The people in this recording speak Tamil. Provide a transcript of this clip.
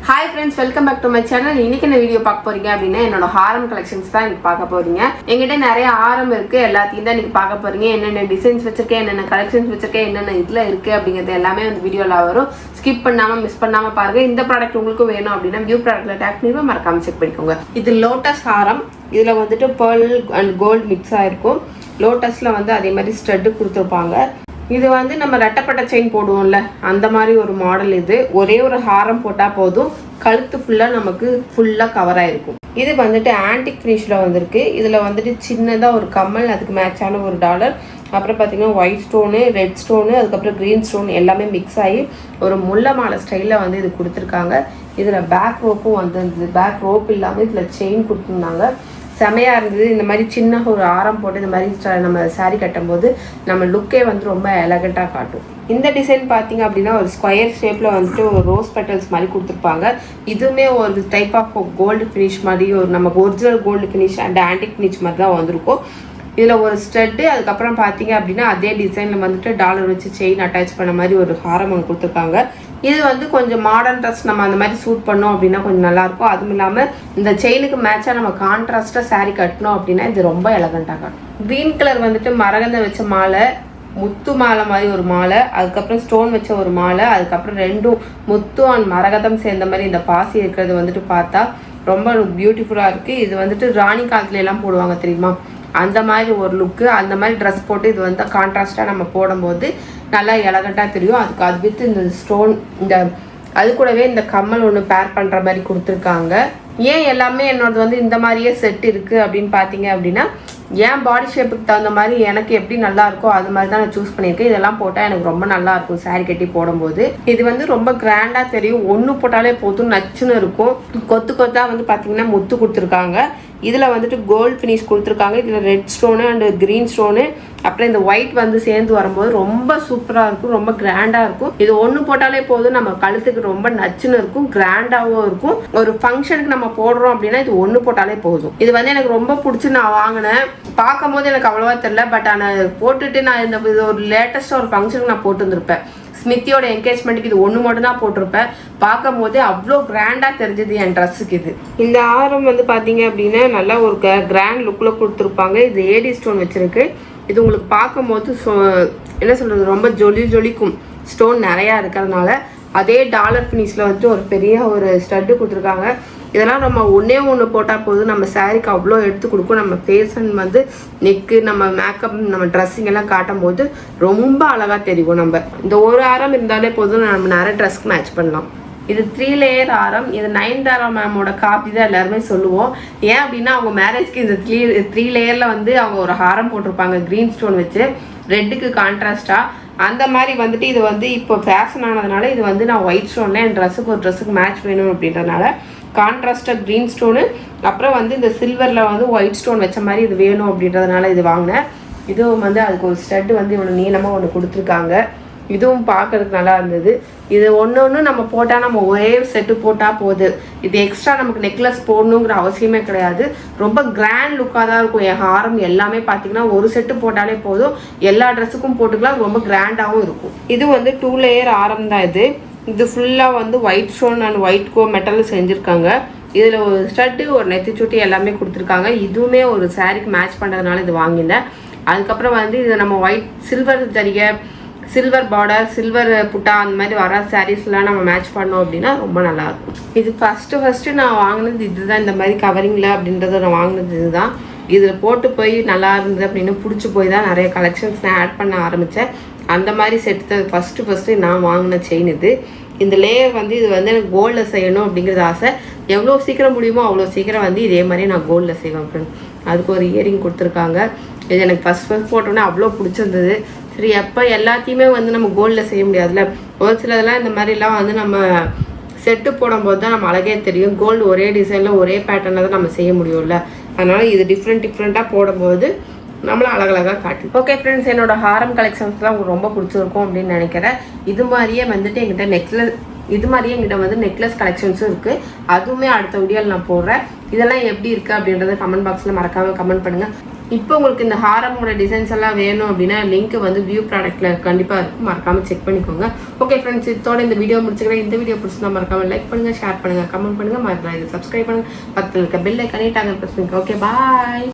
Hi friends, welcome back to my channel. இன்னைக்கு என்ன வீடியோ பார்க்க போறீங்க அப்படின்னா என்னோட ஹாரம் கலெக்ஷன்ஸ் தான் இன்னைக்கு பார்க்க போறீங்க. என்கிட்ட நிறைய ஹாரம் இருக்கு, எல்லாத்தையும் தான் இன்னைக்கு பார்க்க போறீங்க. என்னென்ன டிசைன்ஸ் வச்சிருக்கேன், என்னென்ன கலெக்ஷன்ஸ் வச்சிருக்கேன், என்னென்ன இதுல இருக்கு அப்படிங்கிறது எல்லாமே வந்து வீடியோல வரும். ஸ்கிப் பண்ணாம மிஸ் பண்ணாம பாருங்க. இந்த ப்ராடக்ட் உங்களுக்கு வேணும் அப்படின்னா வியூ ப்ராடக்ட்ல டேக் பண்ணி மறக்காம செக் பண்ணிக்கோங்க. இது லோட்டஸ் ஹாரம். இதுல வந்துட்டு pearl அண்ட் கோல்ட் மிக்ஸ் ஆயிருக்கும். லோட்டஸ்ல வந்து அதே மாதிரி ஸ்டட் கொடுத்துருப்பாங்க. இது வந்து நம்ம ரெட்டப்பட்ட செயின் போடுவோம்ல அந்த மாதிரி ஒரு மாடல். இது ஒரே ஒரு ஹாரம் போட்டால் போதும், கழுத்து ஃபுல்லாக நமக்கு ஃபுல்லாக கவர் ஆகிருக்கும். இது வந்துட்டு ஆன்டிக் ஃபினிஷில் வந்திருக்கு. இதில் வந்துட்டு சின்னதாக ஒரு கம்மல், அதுக்கு மேட்சான ஒரு டாலர், அப்புறம் பார்த்தீங்கன்னா ஒயிட் ஸ்டோனு, ரெட் ஸ்டோனு, அதுக்கப்புறம் க்ரீன் ஸ்டோன் எல்லாமே மிக்ஸ் ஆகி ஒரு முல்லை மாலை ஸ்டைலில் வந்து இது கொடுத்துருக்காங்க. இதில் பேக் ரோப்பும் வந்துருந்தது. பேக் ரோப் இல்லாமல் இதில் செயின் கொடுத்துருந்தாங்க. செமையாக இருந்தது. இந்த மாதிரி சின்ன ஒரு ஆரம் போட்டு இந்த மாதிரி நம்ம சாரீ கட்டும்போது நம்ம லுக்கே வந்து ரொம்ப எலகண்ட்டாக காட்டும். இந்த டிசைன் பார்த்தீங்க அப்படின்னா ஒரு ஸ்கொயர் ஷேப்பில் வந்துட்டு ஒரு ரோஸ் பெட்டல்ஸ் மாதிரி கொடுத்துருப்பாங்க. இதுவுமே ஒரு டைப் ஆஃப் கோல்டு ஃபினிஷ் மாதிரி, ஒரு நமக்கு original gold finish and antique finish மாதிரி தான் வந்திருக்கும். இதில் ஒரு ஸ்டட்டு, அதுக்கப்புறம் பார்த்தீங்க அப்படின்னா அதே டிசைனில் வந்துட்டு டாலர் வச்சு செயின் அட்டாச் பண்ண மாதிரி ஒரு ஹாரம் ஒன்று கொடுத்துருக்காங்க. இது வந்து கொஞ்சம் மாடர்ன் ட்ரெஸ் நம்ம அந்த மாதிரி சூட் பண்ணோம் அப்படின்னா கொஞ்சம் நல்லாயிருக்கும். அதுவும் இல்லாமல் இந்த செயினுக்கு மேட்சாக நம்ம கான்ட்ராஸ்ட்டாக சாரீ கட்டணும் அப்படின்னா இது ரொம்ப எலகண்ட்டாக காட்டும். க்ரீன் கலர் வந்துட்டு மரகந்த வச்ச மாலை, முத்து மாலை மாதிரி ஒரு மாலை, அதுக்கப்புறம் ஸ்டோன் வச்ச ஒரு மாலை, அதுக்கப்புறம் ரெண்டும் முத்து அண்ட் மரகதம் சேர்ந்த மாதிரி இந்த பாசி இருக்கிறது வந்துட்டு பார்த்தா ரொம்ப பியூட்டிஃபுல்லாக இருக்குது. இது வந்துட்டு ராணி காலத்துல எல்லாம் போடுவாங்க தெரியுமா, அந்த மாதிரி ஒரு லுக்கு. அந்த மாதிரி ட்ரெஸ் போட்டு இது வந்து கான்ட்ராஸ்டாக நம்ம போடும்போது நல்லா எலகண்ட்டாக தெரியும். அதுக்கு அது வித் இந்த ஸ்டோன், இந்த அது கூடவே இந்த கம்மல் ஒன்று பேர் பண்ணுற மாதிரி கொடுத்துருக்காங்க. ஏன் எல்லாமே என்னோடது வந்து இந்த மாதிரியே செட் இருக்குது அப்படின்னு பார்த்தீங்க அப்படின்னா என் பாடி ஷேப்புக்கு தகுந்த மாதிரி எனக்கு எப்படி நல்லா இருக்கோ அது மாதிரி தான் நான் சூஸ் பண்ணியிருக்கேன். இதெல்லாம் போட்டால் எனக்கு ரொம்ப நல்லா இருக்கும் சாரீ கட்டி போடும்போது. இது வந்து ரொம்ப கிராண்டாக தெரியும். ஒன்று போட்டாலே போதும், நச்சுன்னு இருக்கும். கொத்து கொத்தாக வந்து பார்த்தீங்கன்னா முத்து கொடுத்துருக்காங்க. இதில் வந்துட்டு கோல்டு ஃபினிஷ் கொடுத்துருக்காங்க. இதில் red stone and green stone, அப்புறம் இந்த ஒயிட் வந்து சேர்ந்து வரும்போது ரொம்ப சூப்பராக இருக்கும், ரொம்ப கிராண்டாக இருக்கும். இது ஒன்று போட்டாலே போதும், நம்ம கழுத்துக்கு ரொம்ப நச்சுன்னு இருக்கும், கிராண்டாகவும் இருக்கும். ஒரு ஃபங்க்ஷனுக்கு நம்ம போடுறோம் அப்படின்னா இது ஒன்று போட்டாலே போதும். இது வந்து எனக்கு ரொம்ப பிடிச்சி நான் வாங்கினேன். பார்க்கும் போது எனக்கு அவ்வளோவா தெரியல, பட் ஆனால் போட்டுட்டு நான் இந்த இது ஒரு லேட்டஸ்ட்டாக ஒரு ஃபங்க்ஷனுக்கு நான் போட்டு வந்திருப்பேன். ஸ்மித்தியோட என்கேஜ்மெண்ட்டுக்கு இது ஒன்று மட்டும் தான் போட்டிருப்பேன். பார்க்கும் போது அவ்வளோ கிராண்டாக தெரிஞ்சது என் ட்ரெஸ்ஸுக்கு. இது இந்த ஆரம் வந்து பார்த்தீங்க அப்படின்னா நல்லா ஒரு கிராண்ட் லுக்கில் கொடுத்துருப்பாங்க. இது ஏடி ஸ்டோன் வச்சுருக்கு. இது உங்களுக்கு பார்க்கும் போது என்ன சொல்கிறது, ரொம்ப ஜொலிக்கும். ஸ்டோன் நிறையா இருக்கிறதுனால அதே டாலர் ஃபினிஷில் வந்துட்டு ஒரு பெரிய ஒரு ஸ்டட்டு கொடுத்துருக்காங்க. இதெல்லாம் நம்ம ஒன்று போட்டால் போதும், நம்ம சாரீக்கு அவ்வளோ எடுத்து கொடுக்கும். நம்ம ஃபேஸ் அண்ட் வந்து நெக்கு, நம்ம மேக்கப், நம்ம ட்ரெஸ்ஸிங் எல்லாம் காட்டும் போது ரொம்ப அழகாக தெரியும். நம்ம இந்த ஒரு ஆரம் இருந்தாலே போதும், நம்ம நிறைய ட்ரெஸ்க்கு மேட்ச் பண்ணலாம். இது 3 லேயர் ஆரம். இது நயன்தாரா மேமோட காப்பி தான் எல்லாருமே சொல்லுவோம். ஏன் அப்படின்னா அவங்க மேரேஜ்க்கு இந்த 3 லேயரில் வந்து அவங்க ஒரு ஹாரம் போட்டிருப்பாங்க க்ரீன் ஸ்டோன் வச்சு, ரெட்டுக்கு கான்ட்ராஸ்டாக. அந்த மாதிரி வந்துட்டு இது வந்து இப்போ ஃபேஷன் ஆனதுனால இது வந்து நான் ஒயிட் ஸ்டோனில் என் ட்ரெஸ்ஸுக்கு ஒரு ட்ரெஸ்ஸுக்கு மேட்ச் வேணும் அப்படின்றதுனால கான்ட்ராஸ்டாக க்ரீன் ஸ்டோனு, அப்புறம் வந்து இந்த சில்வரில் வந்து ஒயிட் ஸ்டோன் வச்ச மாதிரி இது வேணும் அப்படின்றதுனால இது வாங்கினேன். இதுவும் வந்து அதுக்கு ஒரு ஸ்டட்டு வந்து இவ்வளோ நீளமாக ஒன்று கொடுத்துருக்காங்க. இதுவும் பார்க்கறதுக்கு நல்லா இருந்தது. இது ஒன்று நம்ம போட்டால் நம்ம ஒரே செட்டு போட்டால் போகுது. இது எக்ஸ்ட்ரா நமக்கு நெக்லஸ் போடணுங்கிற அவசியமே கிடையாது. ரொம்ப கிராண்ட் லுக்காக தான் இருக்கும். என் ஹாரம் எல்லாமே பார்த்தீங்கன்னா ஒரு செட்டு போட்டாலே போதும், எல்லா ட்ரெஸ்ஸுக்கும் போட்டுக்கலாம், ரொம்ப கிராண்டாகவும் இருக்கும். இது வந்து 2 லேயர் ஆரம் தான். இது ஃபுல்லாக வந்து ஒயிட் ஸ்டோன் அண்ட் ஒயிட் மெட்டலில் செஞ்சுருக்காங்க. இதில் ஒரு ஸ்டட்டு, ஒரு நெத்திச்சுட்டி எல்லாமே கொடுத்துருக்காங்க. இதுவுமே ஒரு சாரீக்கு மேட்ச் பண்ணுறதுனால இது வாங்கினேன். அதுக்கப்புறம் வந்து இது நம்ம ஒயிட் சில்வர் ஜரிகை, சில்வர் பார்டர், சில்வர் புட்டா அந்த மாதிரி வர சாரீஸ்லாம் நம்ம மேட்ச் பண்ணோம் அப்படின்னா ரொம்ப நல்லாயிருக்கும். இது ஃபஸ்ட்டு நான் வாங்கினது இதுதான். இந்த மாதிரி கவரிங்கில் அப்படின்றத நான் வாங்கினது இதுதான். இதில் போட்டு போய் நல்லா இருந்தது அப்படின்னு பிடிச்சி போய் தான் நிறைய கலெக்ஷன்ஸ் நான் ஆட் பண்ண ஆரம்பித்தேன். அந்த மாதிரி செட்டு ஃபஸ்ட்டு நான் வாங்கின செயின் இது. இந்த லேயர் வந்து இது வந்து எனக்கு கோல்டில் செய்யணும் அப்படிங்கிறது ஆசை. எவ்வளோ சீக்கிரம் முடியுமோ அவ்வளோ சீக்கிரம் வந்து இதே மாதிரி நான் கோல்டில் செய்வேன் ஃப்ரெண்ட். அதுக்கு ஒரு இயரிங் கொடுத்துருக்காங்க. இது எனக்கு ஃபஸ்ட் போட்டோன்னே அவ்வளோ பிடிச்சிருந்தது. சரி, எப்போ எல்லாத்தையுமே வந்து நம்ம கோல்டில் செய்ய முடியாதுல்ல, ஒரு சிலதெல்லாம் இந்த மாதிரிலாம் வந்து நம்ம செட்டு போடும்போது தான் நம்ம அழகே தெரியும். கோல்டு ஒரே டிசைனில் ஒரே பேட்டர்னில் தான் நம்ம செய்ய முடியும்ல, அதனால் இது டிஃப்ரெண்ட்டாக போடும்போது நம்மள அழகழகாக காட்டு. ஓகே ஃப்ரெண்ட்ஸ், என்னோட ஹாரம் கலெக்ஷன்ஸ்லாம் உங்களுக்கு ரொம்ப பிடிச்சிருக்கும் அப்படின்னு நினைக்கிறேன். இது மாதிரியே வந்துட்டு என்கிட்ட இது மாதிரியே எங்கிட்ட வந்து நெக்லஸ் கலெக்ஷன்ஸும் இருக்குது. அதுவுமே அடுத்த வீடியோவில் நான் போடுறேன். இதெல்லாம் எப்படி இருக்குது அப்படின்றத கமெண்ட் பாக்ஸில் மறக்காமல் கமெண்ட் பண்ணுங்கள். இப்போ உங்களுக்கு இந்த ஹாரமோட டிசைன்ஸ் எல்லாம் வேணும் அப்படின்னா லிங்க் வந்து வியூ ப்ராடக்ட்டில் கண்டிப்பாக இருக்கும், மறக்காமல் செக் பண்ணிக்கோங்க. ஓகே ஃப்ரெண்ட்ஸ், இதோட இந்த வீடியோ முடிச்சுக்கிறேன். இந்த வீடியோ பிடிச்சிருந்தா மறக்காமல் லைக் பண்ணுங்கள், ஷேர் பண்ணுங்கள், கமெண்ட் பண்ணுங்கள், மறக்காம இது சப்ஸ்கிரைப் பண்ணுங்கள், பக்கத்தில் இருக்க பெல் ஐக்கானே டாங்க ப்ரெஸ் பண்ணுங்கள். Okay bye.